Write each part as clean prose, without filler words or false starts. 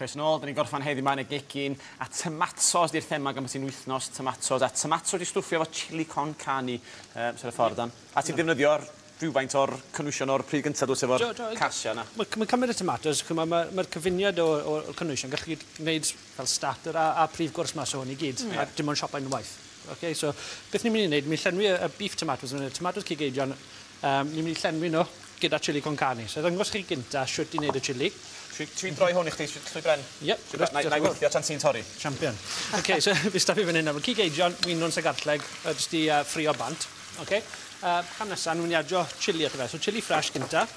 Croes yn ôl, da ni'n gorffan heddi ma'n y gegin, a tomatos di'r thema gan bod ti'n wythnos, tomatos, a tomato di stwffio efo chili con carne, sy'n y ffordd dan. A ti'n defnyddio'r rhywfaint o'r cynwysion o'r pryd gyntaf dros efo'r casia yna. Mae'n cymryd y tomatos, mae'r cyfuniad o'r cynwysion gallu gwneud fel starter a prif gwrs mas o hwn i gyd, a dim ond siopa unwaith. Okay, so, beth ni'n mynd i wneud, ni'n llenwi y beef tomatoes, tomatos cig eidion, ni'n mynd i llenwi nhw gyda chili con carne. So, ddangos chi gynta siwt i wneud y chili. Ti'n droi hwn i chdi, llwy bren? Yep. Na i weithio tan ti'n torri. Champion. Okay, so fi staffu fan hyn nawr. Cig eidion, winwnsyn a garlleg, jyst i ffrio bant. Okay. Cam nesaf, nhw'n iadio chili at y fe. So, chili fresh gynta.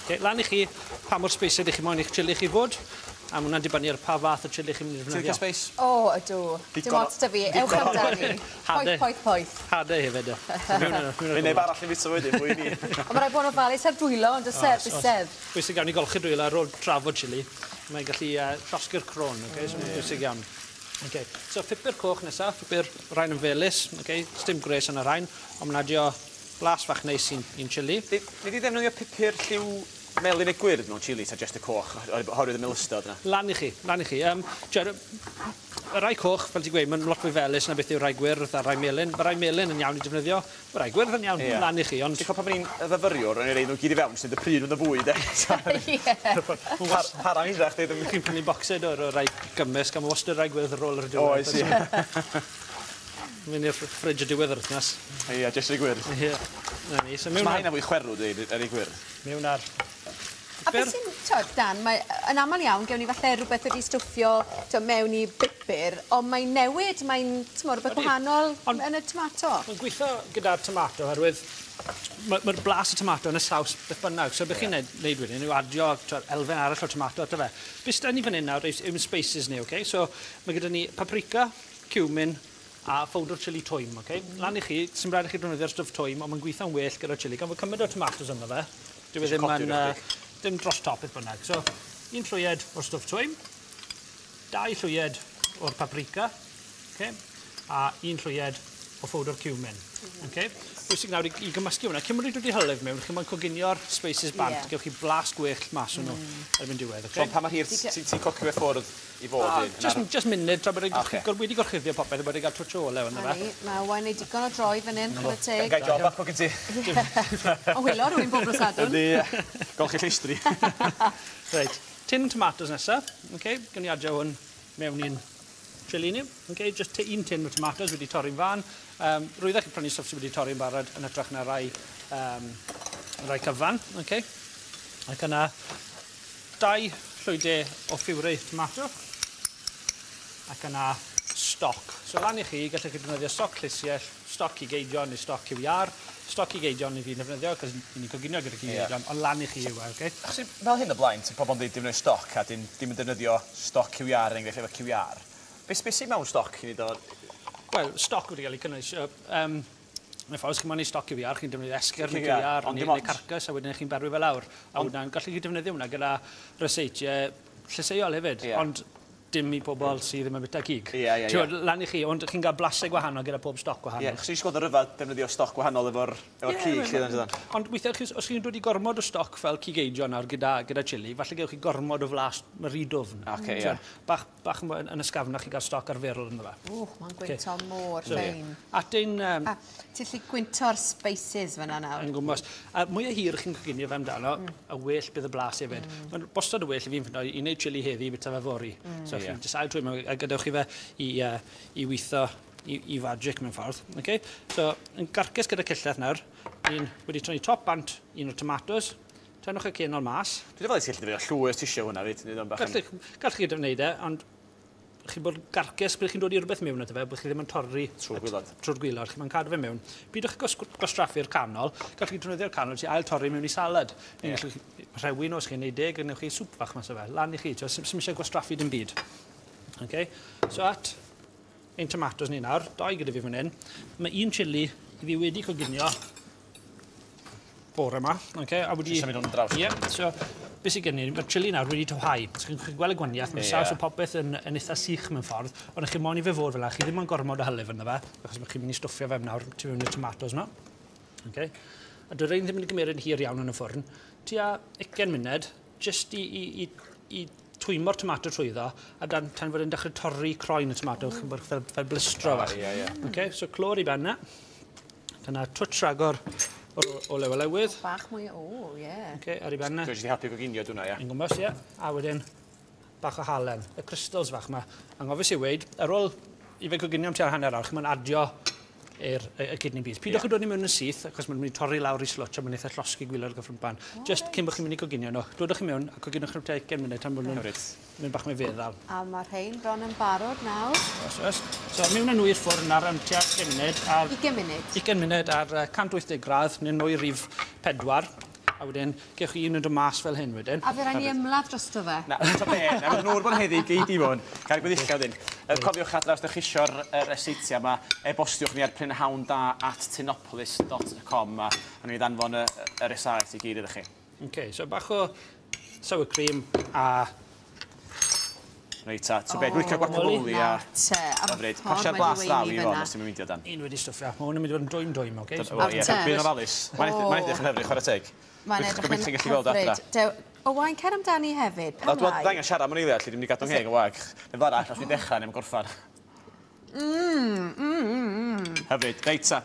Okay, lan i chi pa mor spaced i chi moyn i'ch chili chi fod. A mae hwnna'n dibynnu ar pa fath o chili chi'n mynd i ddefnyddio. Ti'n cael space? O, ydw. Dim ots da fi. Ewch amdani. Poeth. Hade hefyd. Fe neb arall yn fito wedyn, fwy ni. Ond mae'm rhaid bod nhw'n ofalus ar dwylo, ond bysedd. Bwysig iawn i golchi dwylo ar ôl trafod chili. Mae'n gallu llosgu'r crôn, so mae'n bwysig iawn. So, pupur coch nesaf, pupur rhain yn felys, sdim gres yn y rhain, ond mae'n adio blas fach neis i'n chili. Ni di ddefnyddio pupur lliw melyn y gwyrdd mewn chili, ta just y coch, oherwydd y milystod yna? Lan i chi. Y rai coch, fel ti'n gweud, mae'n lot fwy felys na beth yw rai gwyrdd a rai melyn. Mae rai melyn yn iawn i defnyddio, mae rai gwyrdd yn iawn lan i chi. Ti'n cael pan ni'n ddyfyriwr, yn ei reid nhw gyd i fewn, sy'n y pryd yn y fwy, de? Para mi'n drach, de? Chi'n prynu bocsed o'r rai gymys, gan mae wastad rai gwyrdd ar ôl yr diwedd. Oes, ie. Mynd i'r ffridge y diwedd yr wythnos. Ie, jyst ei gwyrdd. Mae hynna fwy chwerw, dweud, ar ei gwyrdd. Mewn ar... A beth sy'n, Dan, yn aml iawn, gewn ni falle rhywbeth wedi stwffio mewn i bupur, ond mae'n newid, mae'n rhywbeth gwahanol yn y tomato. Mae'n gweithio gyda'r tomato, oherwydd mae'r blas y tomato yn y saws beth bynnag. So beth chi'n neud wedyn, yw adio elfen arall o tomato ato fe. Beth sy'n ni fan hyn nawr yw'n spices ni, so mae gyda ni paprika, cwmin, a powdr chili twym, Lan i chi, sy'n rhaid i chi defnyddio'r stwff twym, ond mae'n gweithio'n well gyda'r chili. Gan fod cymryd o'r tomatos yna fe, dim dros top beth bynnag. So, un llwyed o'r stwff twym, 2 llwyed o'r paprika, a 1 llwyed o fawdr cwmin. Bwysig nawr i gymysgu hwnna. Cymryd wedi hylif mewn, chi'n coginio'r spaces bant, gewch chi blas gwell mas o'n nhw erbyn diwedd. So, pa mae'r hir ti'n cocio fe ffwrdd i fod? Just munud, tra bod wedi gorchuddio popeth a bod wedi cael twtio olew yna fe. Mae wain ei digon o droi fan hyn, chwarae teg. Gai job ac o gen ti. O wylo rwy'n bob rosadwn. Golchi llistri. Reit, tin tomatos nesaf. Gwn i adio hwn mewn i'n chili ni. Just un tin o tomatos wedi torri'n fan. Rwyddach chi'n prynu stwff sydd wedi torri'n barod yn ytrach na rai cyfan. Ac yna 2 llwyde o ffiwrau tomato. Ac yna stoc. So lan i chi, gallwch chi defnyddio stoc llysiell, stoc cig eidion neu stoc ciwb. Stoc cig eidion i fi'n defnyddio, cos ni'n coginio gyda cig eidion, ond lan i chi yw e, Fel hyn o blaen, ti'n pobl yn dweud defnyddio stoc a dim yn defnyddio stoc ciwb yn enghraifft efo ciwb. Beth sy'n mewn stoc i ni dod? Wel, stoc wedi cael ei cynnwys. Neu ffawr, chi'n mynd i stoc ciwb, chi'n defnyddio esger neu ciwb neu carcas, a wedyn chi'n berwi fel awr. A wedyn, gallwch chi defnyddio hwnna gyda reseitiau llysieuol hefyd, ond dim i pobl sydd ddim yn bita cig. Lan i chi, ond chi'n cael blasau gwahanol gyda pob stoc gwahanol. Chos chi'n gweld y ryfad defnyddio stoc gwahanol efo'r cig. Ond weithiau, os chi'n dod i gormod o stoc fel cig eidion nawr gyda chili, falle gewch chi gormod o flas rydwfn. Bach yn ysgafnach chi gael stoc arferol ynddo fe. Mae'n gwynto môr fein. Ti'n lli gwynto'r spices fyna nawr. Yn gwmpas. Mwy o hir chi'n coginio fe amdano, a well bydd y blas hefyd. Mae'n bostod o well i fi'n ffindo i wneud chili heddi bita fe fori. Just ail trwy, a gadewch chi fe i weithio i fagic mewn ffordd. So, yn garcus gyda cylleth nawr, wedi tynnu top bant un o'r tomatos, tynwch y cenol mas. Dwi'n fel eisiau defnyddio llwy os tisio hwnna, Gallwch chi defnyddio, ond chi'n bod garcus, byddwch chi'n dod i rhywbeth mewn at fe, byddwch chi ddim yn torri trwy'r gwylod, chi'n cadw fe mewn. Bydwch chi'n gwastraffu'r canol, gallwch chi defnyddio'r canol ti ail torri mewn i salad. Rhewyn os chi'n neud deg, newch chi swp fach mas o fe, lan i chi, sy'n eisiau gwastraffu dim byd. So at ein tomatos ni nawr, 2 gyda fi fan hyn. Mae 1 chili i fi wedi coginio bore yma. A wedi... Symud o'n draws. So beth sy'n gen i, mae'r chili nawr wedi tohau. So chi'n gweld y gwaniaeth, mae saws o popeth yn eitha sych mewn ffordd, ond chi'n moyn i fe fod fel yna, chi ddim yn gormod o hylif yna fe, achos chi'n mynd i stwffio fe nawr, tu fewn i'r tomatos yma. A dydw rhaid ddim yn gymryd yn hir iawn yn y ffwrn. Tua 20 munud, jyst i twymo'r tomato trwyddo, a tan fod e'n dechrau torri croen y tomato, fel blistro fach. Okay, so clor i benna. Dyna twtsh ragor olew olewydd. Bach mwy Okay, ar i benna. Dwi'n helpu goginio dwi'n ia. Yn gwmpas, ie. A wedyn, bach o halen. Y crystals fach yma. Angofus i weid, ar ôl i fe goginio am tua hanner awr, chi'n adio y kidney beans. Pidwch yn dod i mewn yn syth, achos mae'n mynd i torri lawr i slwtch a mae'n eitha llosgi gwylio'r gyffrwmpan. Just cyn bod chi'n mynd i goginio nhw. Dodwch chi mewn a coginwch nhw 20 munud tan bod nhw'n mynd bach mwy feddal. A mae rhain bron yn barod nawr. So, mewn â nhw i'r ffwrn ar am tua 20 munud. 20 munud? 20 munud ar 180 gradd, neu nwy rif 4. A wedyn, gewch chi un yn dod mas fel hyn wedyn. A fe rai ni ymladd drosto fe? Na, ta be, na, mae'n nŵr bod heddi gyd i fwn. Cael gwyddillio wedyn. Cofiwch adra os ydych chi isio'r eseitia yma, e-bostiwch ni ar prynhawn@tinopolis.com a ni ddanfon y resaeth i gyd iddo chi. Okay, so bach o sour cream a... Reit ta, ti'n beth, dwi'n licio guacamole a... Hyfryd, pasia'r blas draw i fod os ti'n mynd o dan. Un wedi stwffio, mae hwn yn mynd i fod yn dwym, oce? Byn o falus. Mae'n edrych yn hyfryd, chwarae teg. Mae'n edrych yn hyfryd. O wain cer amdani hefyd, pan lai? Dwi'n angen siarad am yn eiliad, lle dwi'n mynd i gadw'n heg o wag. Neu farall, os dwi'n dechrau, neu mae'n gorffan. Hyfryd, reit ta.